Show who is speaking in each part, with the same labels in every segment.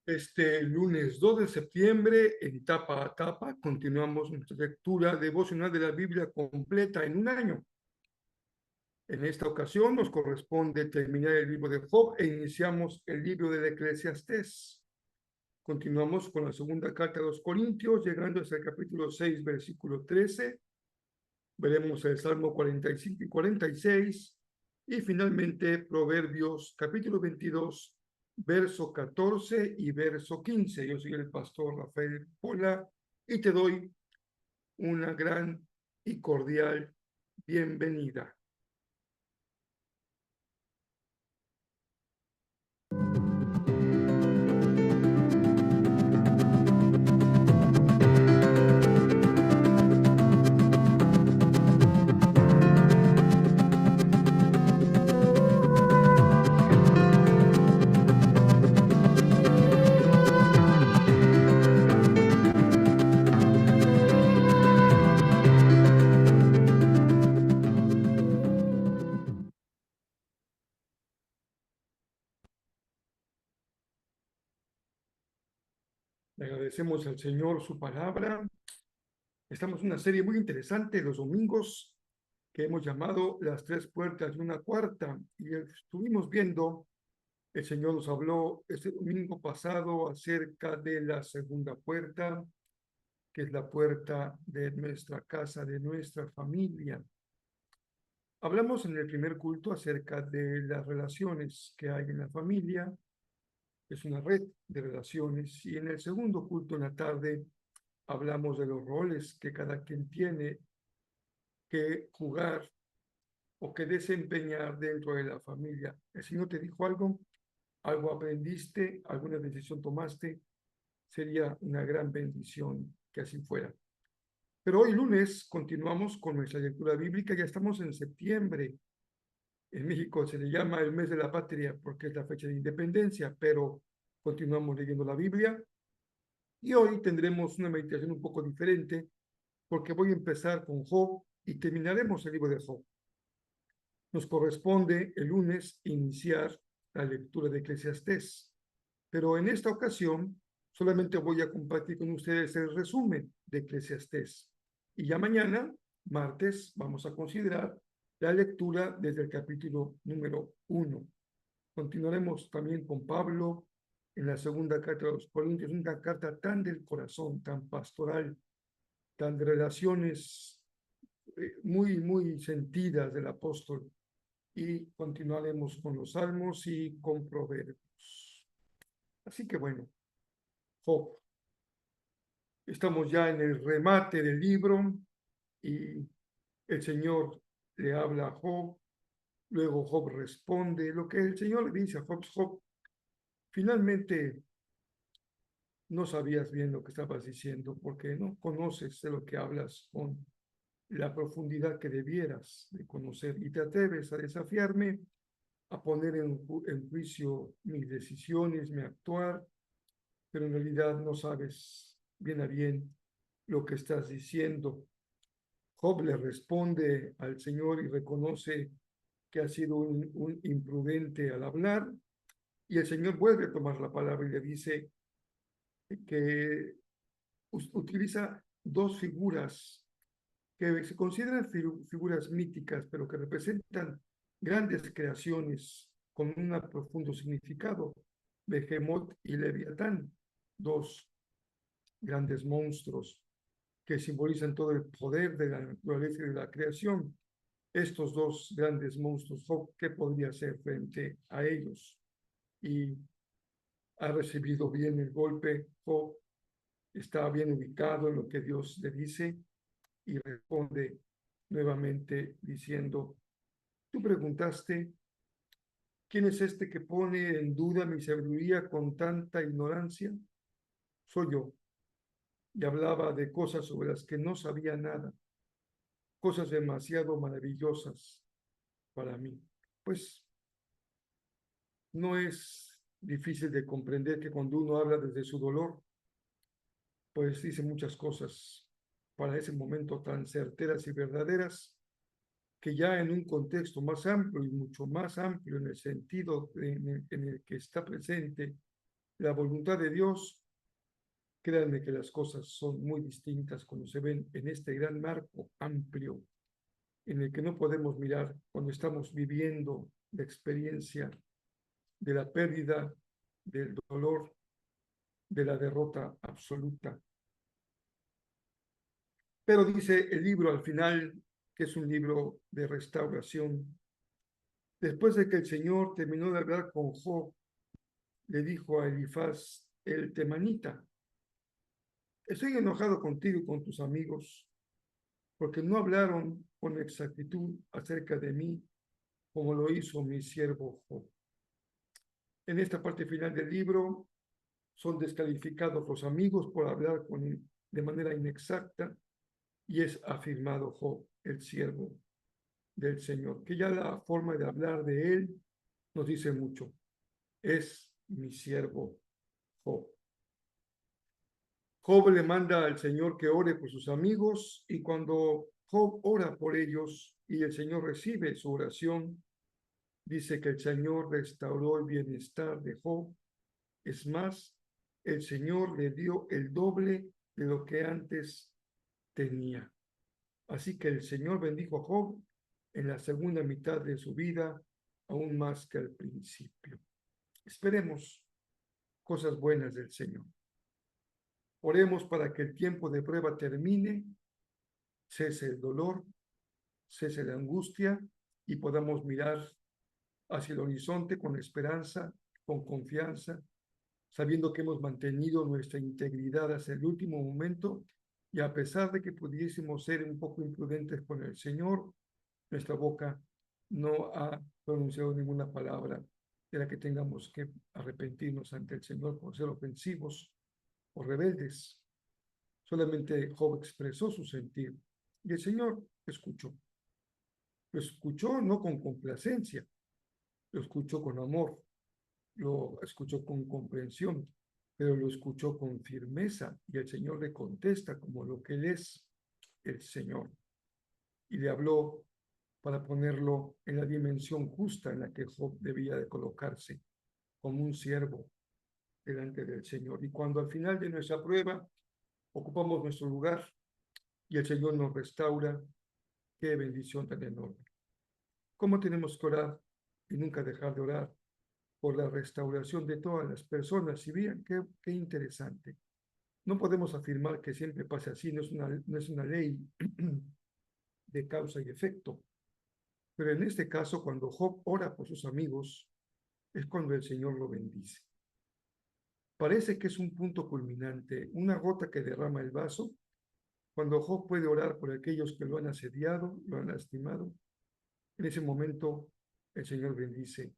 Speaker 1: Este lunes 2 de septiembre, en tapa a tapa, continuamos nuestra lectura devocional de la Biblia completa en un año. En esta ocasión nos corresponde terminar el libro de Job e iniciamos el libro de Eclesiastés. Continuamos con la segunda carta a los Corintios, llegando hasta el capítulo 6, versículo 13. Veremos el Salmo 45 y 46. Y finalmente Proverbios capítulo 22, verso 14 y verso 15. Yo soy el pastor Rafael Pola y te doy una gran y cordial bienvenida. Le agradecemos al Señor su palabra. Estamos en una serie muy interesante los domingos que hemos llamado Las Tres Puertas de una Cuarta. Y estuvimos viendo, el Señor nos habló este domingo pasado acerca de la segunda puerta, que es la puerta de nuestra casa, de nuestra familia. Hablamos en el primer culto acerca de las relaciones que hay en la familia, es una red de relaciones, y en el segundo culto en la tarde hablamos de los roles que cada quien tiene que jugar o que desempeñar dentro de la familia. ¿El Señor te dijo algo? ¿Algo aprendiste? ¿Alguna decisión tomaste? Sería una gran bendición que así fuera. Pero hoy lunes continuamos con nuestra lectura bíblica. Ya estamos en septiembre. En México se le llama el mes de la patria porque es la fecha de independencia, pero continuamos leyendo la Biblia. Y hoy tendremos una meditación un poco diferente porque voy a empezar con Job y terminaremos el libro de Job. Nos corresponde el lunes iniciar la lectura de Eclesiastés, pero en esta ocasión solamente voy a compartir con ustedes el resumen de Eclesiastés. Y ya mañana, martes, vamos a considerar la lectura desde el capítulo número 1. Continuaremos también con Pablo en la segunda carta de los Corintios, una carta tan del corazón, tan pastoral, tan de relaciones muy sentidas del apóstol. Y continuaremos con los salmos y con proverbios. Así que bueno, Job. Estamos ya en el remate del libro y el Señor le habla a Job, luego Job responde. Lo que el Señor le dice a Job, Job, finalmente no sabías bien lo que estabas diciendo porque no conoces de lo que hablas con la profundidad que debieras de conocer y te atreves a desafiarme, a poner en juicio mis decisiones, mi actuar, pero en realidad no sabes bien a bien lo que estás diciendo. Job le responde al Señor y reconoce que ha sido un imprudente al hablar, y el Señor vuelve a tomar la palabra y le dice que utiliza dos figuras que se consideran figuras míticas, pero que representan grandes creaciones con un profundo significado, Behemoth y Leviatán, dos grandes monstruos que simbolizan todo el poder de la naturaleza y de la creación. Estos dos grandes monstruos, Job, ¿qué podría hacer frente a ellos? Y ha recibido bien el golpe. Job está bien ubicado en lo que Dios le dice y responde nuevamente diciendo, tú preguntaste, ¿quién es este que pone en duda mi sabiduría con tanta ignorancia? Soy yo. Y hablaba de cosas sobre las que no sabía nada, cosas demasiado maravillosas para mí. Pues no es difícil de comprender que cuando uno habla desde su dolor, pues dice muchas cosas para ese momento tan certeras y verdaderas, que ya en un contexto más amplio y mucho más amplio en el sentido en el que está presente la voluntad de Dios, créanme que las cosas son muy distintas cuando se ven en este gran marco amplio en el que no podemos mirar cuando estamos viviendo la experiencia de la pérdida, del dolor, de la derrota absoluta. Pero dice el libro al final, que es un libro de restauración. Después de que el Señor terminó de hablar con Job, le dijo a Elifaz el temanita: estoy enojado contigo y con tus amigos, porque no hablaron con exactitud acerca de mí, como lo hizo mi siervo Job. En esta parte final del libro son descalificados los amigos por hablar de manera inexacta, y es afirmado Job, el siervo del Señor, que ya la forma de hablar de él nos dice mucho. Es mi siervo Job. Job le manda al Señor que ore por sus amigos, y cuando Job ora por ellos y el Señor recibe su oración, dice que el Señor restauró el bienestar de Job. Es más, el Señor le dio el doble de lo que antes tenía. Así que el Señor bendijo a Job en la segunda mitad de su vida, aún más que al principio. Esperemos cosas buenas del Señor. Oremos para que el tiempo de prueba termine, cese el dolor, cese la angustia y podamos mirar hacia el horizonte con esperanza, con confianza, sabiendo que hemos mantenido nuestra integridad hasta el último momento, y a pesar de que pudiésemos ser un poco imprudentes con el Señor, nuestra boca no ha pronunciado ninguna palabra de la que tengamos que arrepentirnos ante el Señor por ser ofensivos o rebeldes. Solamente Job expresó su sentir y el Señor escuchó. Lo escuchó no con complacencia, lo escuchó con amor, lo escuchó con comprensión, pero lo escuchó con firmeza, y el Señor le contesta como lo que Él es, el Señor. Y le habló para ponerlo en la dimensión justa en la que Job debía de colocarse, como un siervo delante del Señor. Y cuando al final de nuestra prueba ocupamos nuestro lugar y el Señor nos restaura, qué bendición tan enorme. ¿Cómo tenemos que orar y nunca dejar de orar por la restauración de todas las personas? Y vean qué interesante. No podemos afirmar que siempre pase así, no es una ley de causa y efecto. Pero en este caso, cuando Job ora por sus amigos, es cuando el Señor lo bendice. Parece que es un punto culminante, una gota que derrama el vaso, cuando Job puede orar por aquellos que lo han asediado, lo han lastimado. En ese momento, el Señor bendice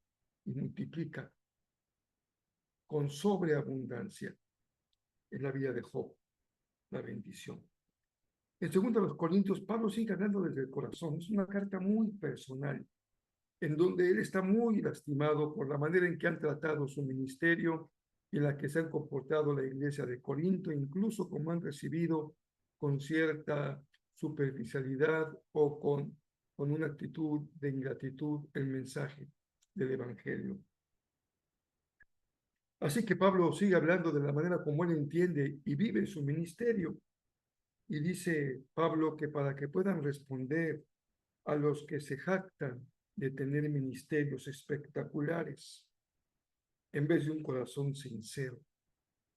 Speaker 1: y multiplica con sobreabundancia en la vida de Job la bendición. En 2 Corintios, Pablo sigue hablando desde el corazón. Es una carta muy personal, en donde él está muy lastimado por la manera en que han tratado su ministerio y en la que se han comportado la iglesia de Corinto, incluso como han recibido con cierta superficialidad o con una actitud de ingratitud el mensaje del Evangelio. Así que Pablo sigue hablando de la manera como él entiende y vive su ministerio. Y dice Pablo que para que puedan responder a los que se jactan de tener ministerios espectaculares en vez de un corazón sincero.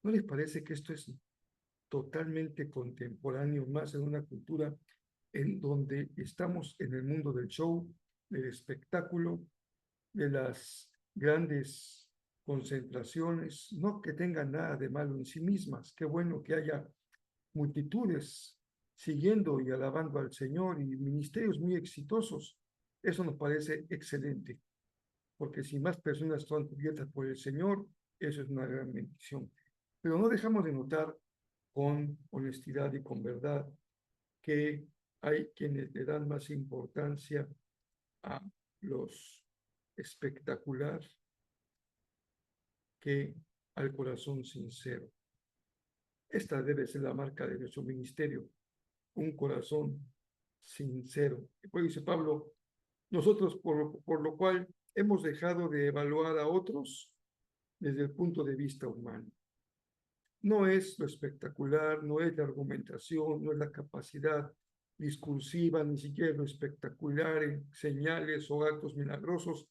Speaker 1: ¿No les parece que esto es totalmente contemporáneo, más en una cultura en donde estamos en el mundo del show, del espectáculo, de las grandes concentraciones? No que tengan nada de malo en sí mismas, qué bueno que haya multitudes siguiendo y alabando al Señor y ministerios muy exitosos. Eso nos parece excelente, porque si más personas están cubiertas por el Señor, eso es una gran bendición. Pero no dejamos de notar con honestidad y con verdad que hay quienes le dan más importancia a los espectacular que al corazón sincero. Esta debe ser la marca de nuestro ministerio, un corazón sincero. Después dice Pablo, nosotros por lo cual hemos dejado de evaluar a otros, desde el punto de vista humano. No es lo espectacular, no es la argumentación, no es la capacidad discursiva, ni siquiera lo espectacular en señales o actos milagrosos.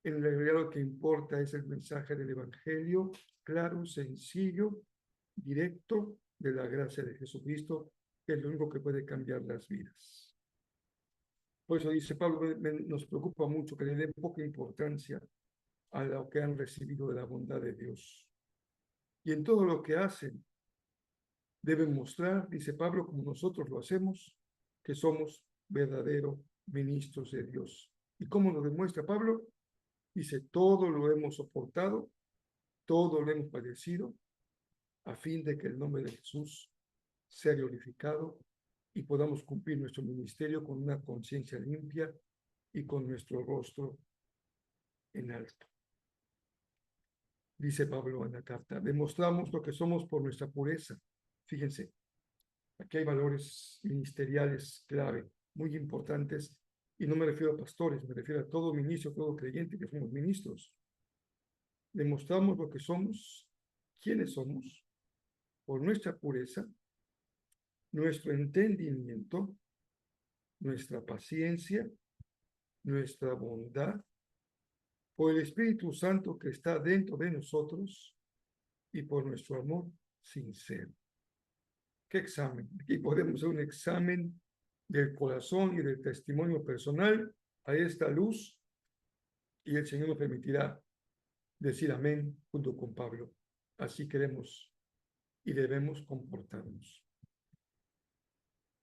Speaker 1: En realidad lo que importa es el mensaje del Evangelio, claro, sencillo, directo, de la gracia de Jesucristo, que es lo único que puede cambiar las vidas. Por eso dice Pablo, nos preocupa mucho que le den poca importancia a lo que han recibido de la bondad de Dios. Y en todo lo que hacen, deben mostrar, dice Pablo, como nosotros lo hacemos, que somos verdaderos ministros de Dios. ¿Y cómo lo demuestra Pablo? Dice, todo lo hemos soportado, todo lo hemos padecido, a fin de que el nombre de Jesús sea glorificado y podamos cumplir nuestro ministerio con una conciencia limpia y con nuestro rostro en alto. Dice Pablo en la carta, demostramos lo que somos por nuestra pureza. Fíjense, aquí hay valores ministeriales clave, muy importantes, y no me refiero a pastores, me refiero a todo ministro, todo creyente que somos ministros. Demostramos lo que somos, quiénes somos, por nuestra pureza, nuestro entendimiento, nuestra paciencia, nuestra bondad, por el Espíritu Santo que está dentro de nosotros y por nuestro amor sincero. ¿Qué examen? Aquí podemos hacer un examen del corazón y del testimonio personal a esta luz y el Señor nos permitirá decir amén junto con Pablo. Así queremos y debemos comportarnos.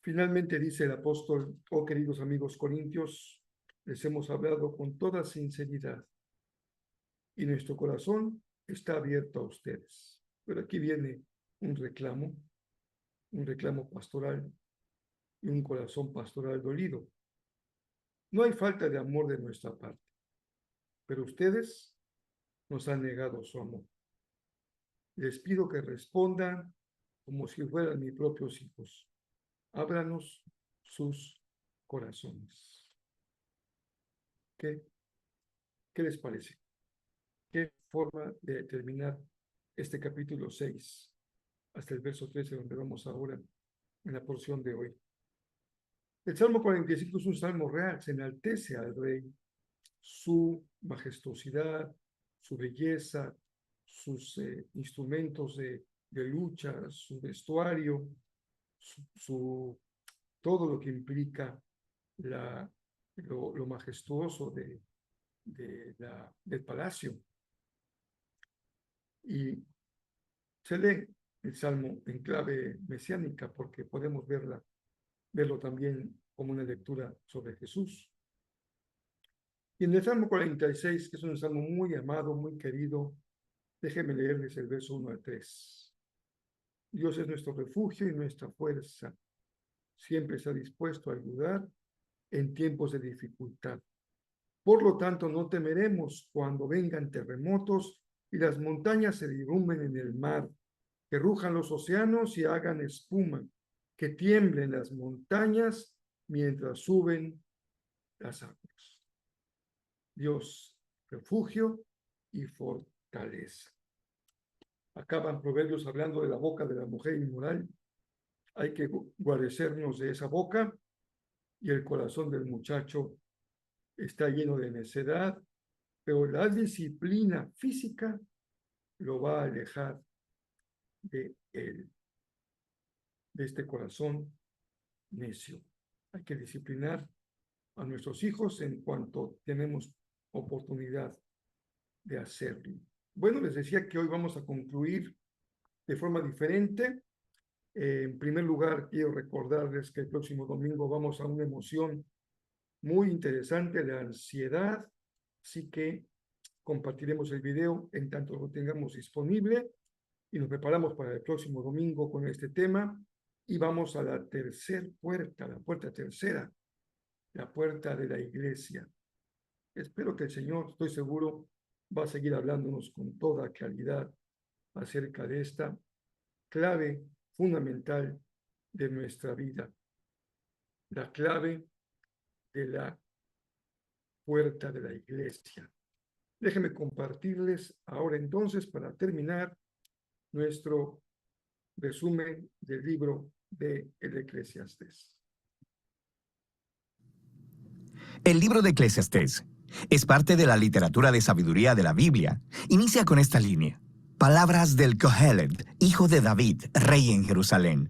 Speaker 1: Finalmente dice el apóstol, oh queridos amigos corintios, les hemos hablado con toda sinceridad y nuestro corazón está abierto a ustedes. Pero aquí viene un reclamo pastoral y un corazón pastoral dolido. No hay falta de amor de nuestra parte, pero ustedes nos han negado su amor. Les pido que respondan como si fueran mis propios hijos. Ábranos sus corazones. ¿Qué les parece? ¿Qué forma de terminar este capítulo 6 hasta el verso 13, donde vamos ahora en la porción de hoy? El Salmo 45 es un salmo real, se enaltece al rey, su majestuosidad, su belleza, sus instrumentos de lucha, su vestuario, todo lo que implica lo majestuoso del palacio. Y se lee el Salmo en clave mesiánica porque podemos verlo también como una lectura sobre Jesús. Y en el Salmo 46, que es un salmo muy amado, muy querido, déjenme leerles el verso 1 al 3. Dios es nuestro refugio y nuestra fuerza. Siempre está dispuesto a ayudar en tiempos de dificultad. Por lo tanto, no temeremos cuando vengan terremotos y las montañas se derrumben en el mar, que rujan los océanos y hagan espuma, que tiemblen las montañas mientras suben las aguas. Dios, refugio y fortaleza. Acaban Proverbios hablando de la boca de la mujer inmoral. Hay que guarecernos de esa boca, y el corazón del muchacho está lleno de necedad, pero la disciplina física lo va a alejar de él, de este corazón necio. Hay que disciplinar a nuestros hijos en cuanto tenemos oportunidad de hacerlo. Bueno, les decía que hoy vamos a concluir de forma diferente. En primer lugar, quiero recordarles que el próximo domingo vamos a una emoción muy interesante, la ansiedad, así que compartiremos el video en tanto lo tengamos disponible y nos preparamos para el próximo domingo con este tema y vamos a la tercera puerta, la puerta tercera, la puerta de la iglesia. Espero que el Señor, estoy seguro, va a seguir hablándonos con toda claridad acerca de esta clave fundamental de nuestra vida, la clave de la puerta de la iglesia, Déjenme compartirles ahora entonces, para terminar, nuestro resumen del libro de el Eclesiastés.
Speaker 2: El libro de Eclesiastés es parte de la literatura de sabiduría de la Biblia. Inicia con esta línea: palabras del Kohelet, hijo de David, rey en Jerusalén.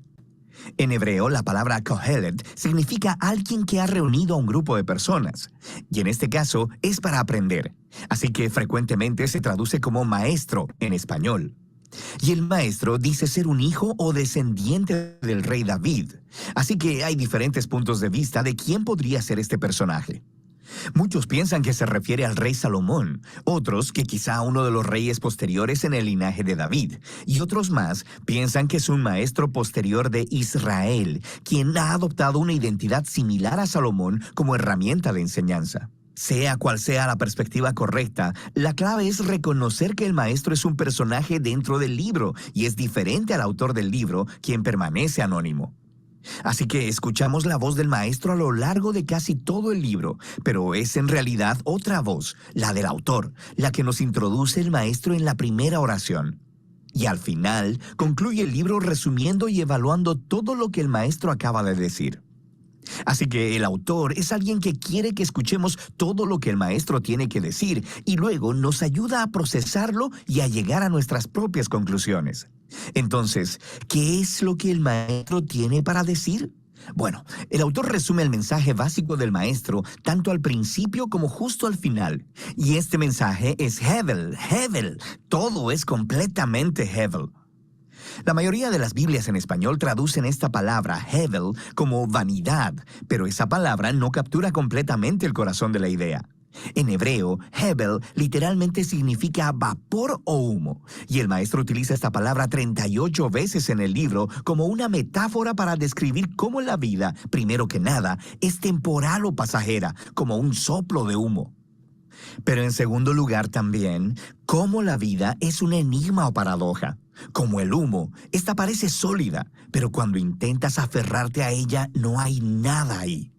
Speaker 2: En hebreo, la palabra Kohelet significa alguien que ha reunido a un grupo de personas, y en este caso es para aprender, así que frecuentemente se traduce como maestro en español. Y el maestro dice ser un hijo o descendiente del rey David, así que hay diferentes puntos de vista de quién podría ser este personaje. Muchos piensan que se refiere al rey Salomón, otros que quizá uno de los reyes posteriores en el linaje de David, y otros más piensan que es un maestro posterior de Israel, quien ha adoptado una identidad similar a Salomón como herramienta de enseñanza. Sea cual sea la perspectiva correcta, la clave es reconocer que el maestro es un personaje dentro del libro y es diferente al autor del libro, quien permanece anónimo. Así que escuchamos la voz del maestro a lo largo de casi todo el libro, pero es en realidad otra voz, la del autor, la que nos introduce el maestro en la primera oración. Y al final, concluye el libro resumiendo y evaluando todo lo que el maestro acaba de decir. Así que el autor es alguien que quiere que escuchemos todo lo que el maestro tiene que decir y luego nos ayuda a procesarlo y a llegar a nuestras propias conclusiones. Entonces, ¿qué es lo que el maestro tiene para decir? Bueno, el autor resume el mensaje básico del maestro tanto al principio como justo al final. Y este mensaje es Hevel, Hevel. Todo es completamente Hevel. La mayoría de las Biblias en español traducen esta palabra, Hevel, como vanidad, pero esa palabra no captura completamente el corazón de la idea. En hebreo, Hevel literalmente significa vapor o humo, y el maestro utiliza esta palabra 38 veces en el libro como una metáfora para describir cómo la vida, primero que nada, es temporal o pasajera, como un soplo de humo. Pero en segundo lugar también, cómo la vida es un enigma o paradoja. Como el humo, esta parece sólida, pero cuando intentas aferrarte a ella no hay nada ahí.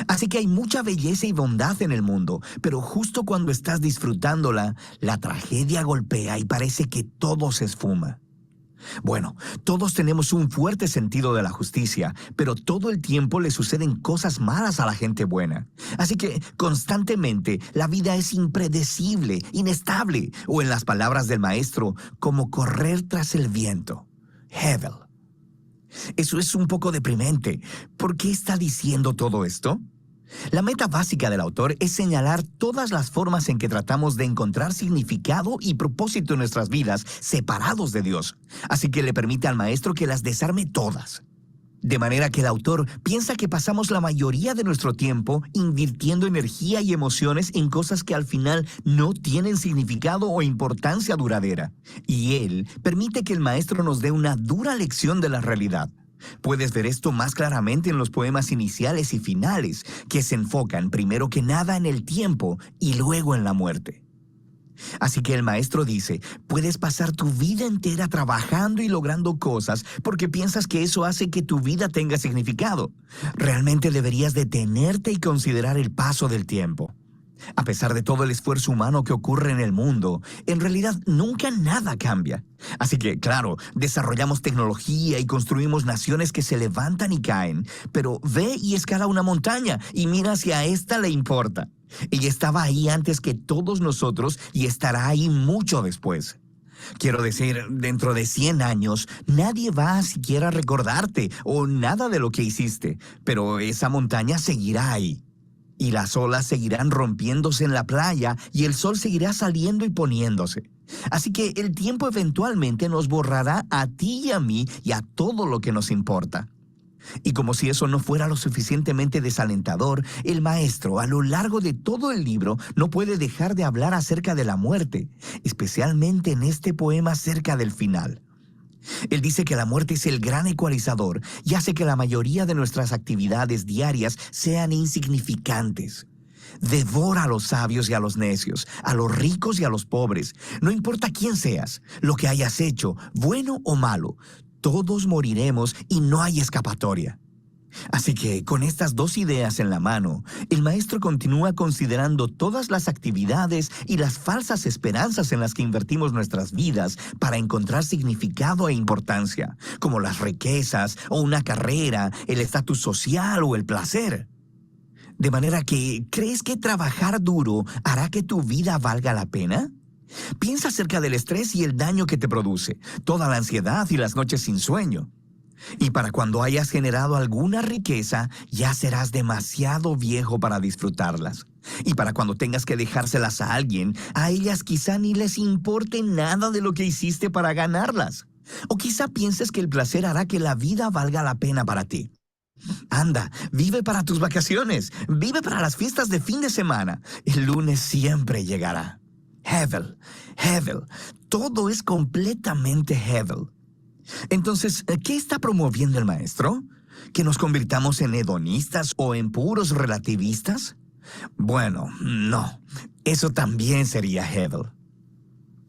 Speaker 2: Así que hay mucha belleza y bondad en el mundo, pero justo cuando estás disfrutándola, la tragedia golpea y parece que todo se esfuma. Bueno, todos tenemos un fuerte sentido de la justicia, pero todo el tiempo le suceden cosas malas a la gente buena. Así que constantemente la vida es impredecible, inestable, o en las palabras del maestro, como correr tras el viento. Hevel. Eso es un poco deprimente. ¿Por qué está diciendo todo esto? La meta básica del autor es señalar todas las formas en que tratamos de encontrar significado y propósito en nuestras vidas separados de Dios, así que le permite al maestro que las desarme todas. De manera que el autor piensa que pasamos la mayoría de nuestro tiempo invirtiendo energía y emociones en cosas que al final no tienen significado o importancia duradera, y él permite que el maestro nos dé una dura lección de la realidad. Puedes ver esto más claramente en los poemas iniciales y finales, que se enfocan primero que nada en el tiempo y luego en la muerte. Así que el maestro dice, puedes pasar tu vida entera trabajando y logrando cosas porque piensas que eso hace que tu vida tenga significado. Realmente deberías detenerte y considerar el paso del tiempo. A pesar de todo el esfuerzo humano que ocurre en el mundo, en realidad nunca nada cambia. Así que, claro, desarrollamos tecnología y construimos naciones que se levantan y caen, pero ve y escala una montaña y mira si a esta le importa. Ella estaba ahí antes que todos nosotros y estará ahí mucho después. Quiero decir, dentro de 100 años, nadie va a siquiera recordarte o nada de lo que hiciste, pero esa montaña seguirá ahí. Y las olas seguirán rompiéndose en la playa y el sol seguirá saliendo y poniéndose. Así que el tiempo eventualmente nos borrará a ti y a mí y a todo lo que nos importa. Y como si eso no fuera lo suficientemente desalentador, el maestro a lo largo de todo el libro no puede dejar de hablar acerca de la muerte, especialmente en este poema cerca del final. Él dice que la muerte es el gran ecualizador y hace que la mayoría de nuestras actividades diarias sean insignificantes. Devora a los sabios y a los necios, a los ricos y a los pobres. No importa quién seas, lo que hayas hecho, bueno o malo, todos moriremos y no hay escapatoria. Así que, con estas dos ideas en la mano, el maestro continúa considerando todas las actividades y las falsas esperanzas en las que invertimos nuestras vidas para encontrar significado e importancia, como las riquezas o una carrera, el estatus social o el placer. De manera que, ¿crees que trabajar duro hará que tu vida valga la pena? Piensa acerca del estrés y el daño que te produce, toda la ansiedad y las noches sin sueño. Y para cuando hayas generado alguna riqueza, ya serás demasiado viejo para disfrutarlas. Y para cuando tengas que dejárselas a alguien, a ellas quizá ni les importe nada de lo que hiciste para ganarlas. O quizá pienses que el placer hará que la vida valga la pena para ti. Anda, vive para tus vacaciones, vive para las fiestas de fin de semana. El lunes siempre llegará. Hevel, Hevel, todo es completamente Hevel. Entonces, ¿qué está promoviendo el maestro? ¿Que nos convirtamos en hedonistas o en puros relativistas? Bueno, no. Eso también sería Hevel.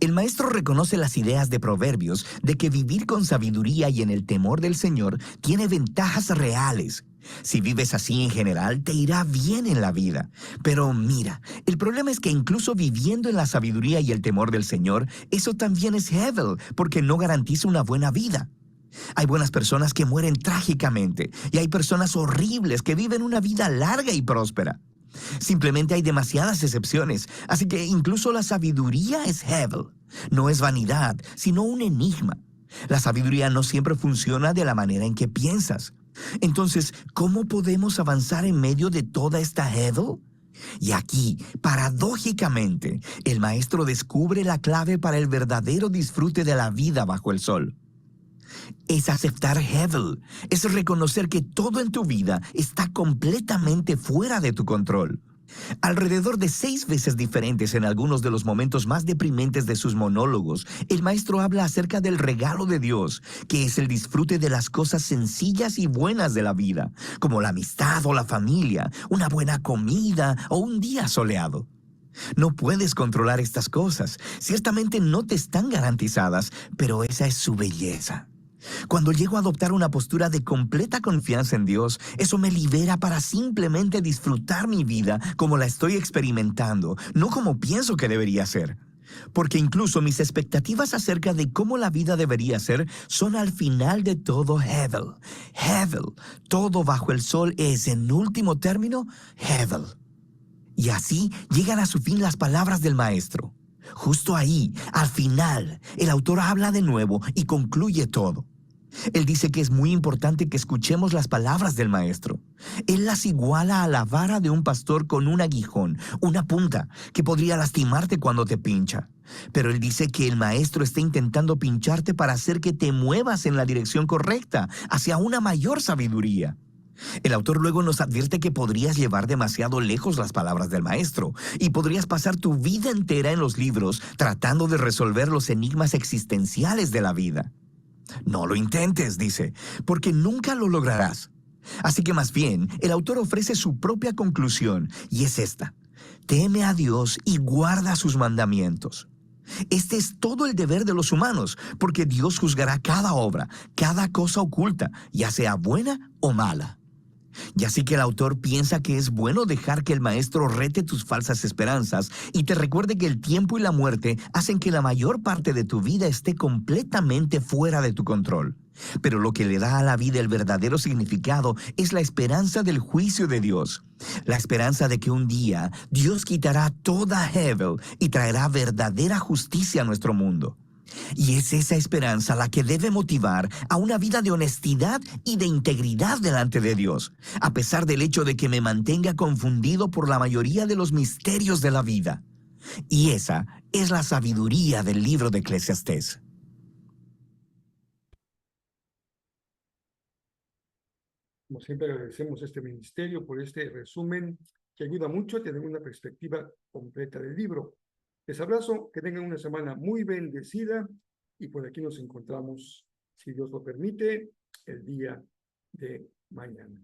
Speaker 2: El maestro reconoce las ideas de Proverbios de que vivir con sabiduría y en el temor del Señor tiene ventajas reales. Si vives así en general, te irá bien en la vida. Pero mira, el problema es que incluso viviendo en la sabiduría y el temor del Señor, eso también es Hevel, porque no garantiza una buena vida. Hay buenas personas que mueren trágicamente y hay personas horribles que viven una vida larga y próspera. Simplemente hay demasiadas excepciones, así que incluso la sabiduría es Hevel. No es vanidad, sino un enigma. La sabiduría no siempre funciona de la manera en que piensas. Entonces, ¿cómo podemos avanzar en medio de toda esta Hevel? Y aquí, paradójicamente, el maestro descubre la clave para el verdadero disfrute de la vida bajo el sol. Es aceptar Hevel, es reconocer que todo en tu vida está completamente fuera de tu control. Alrededor de 6 veces diferentes en algunos de los momentos más deprimentes de sus monólogos, el maestro habla acerca del regalo de Dios, que es el disfrute de las cosas sencillas y buenas de la vida, como la amistad o la familia, una buena comida o un día soleado. No puedes controlar estas cosas, ciertamente no te están garantizadas, pero esa es su belleza. Cuando llego a adoptar una postura de completa confianza en Dios, eso me libera para simplemente disfrutar mi vida como la estoy experimentando, no como pienso que debería ser. Porque incluso mis expectativas acerca de cómo la vida debería ser son al final de todo Hevel. Hevel, todo bajo el sol es, en último término, Hevel. Y así llegan a su fin las palabras del maestro. Justo ahí, al final, el autor habla de nuevo y concluye todo. Él dice que es muy importante que escuchemos las palabras del maestro. Él las iguala a la vara de un pastor con un aguijón, una punta, que podría lastimarte cuando te pincha. Pero él dice que el maestro está intentando pincharte para hacer que te muevas en la dirección correcta, hacia una mayor sabiduría. El autor luego nos advierte que podrías llevar demasiado lejos las palabras del maestro y podrías pasar tu vida entera en los libros tratando de resolver los enigmas existenciales de la vida. No lo intentes, dice, porque nunca lo lograrás. Así que más bien, el autor ofrece su propia conclusión, y es esta: teme a Dios y guarda sus mandamientos. Este es todo el deber de los humanos, porque Dios juzgará cada obra, cada cosa oculta, ya sea buena o mala. Y así que el autor piensa que es bueno dejar que el maestro rete tus falsas esperanzas y te recuerde que el tiempo y la muerte hacen que la mayor parte de tu vida esté completamente fuera de tu control. Pero lo que le da a la vida el verdadero significado es la esperanza del juicio de Dios. La esperanza de que un día Dios quitará toda Hevel y traerá verdadera justicia a nuestro mundo. Y es esa esperanza la que debe motivar a una vida de honestidad y de integridad delante de Dios, a pesar del hecho de que me mantenga confundido por la mayoría de los misterios de la vida. Y esa es la sabiduría del libro de Eclesiastés.
Speaker 1: Como siempre, agradecemos este ministerio por este resumen que ayuda mucho a tener una perspectiva completa del libro. Les abrazo, que tengan una semana muy bendecida y por aquí nos encontramos, si Dios lo permite, el día de mañana.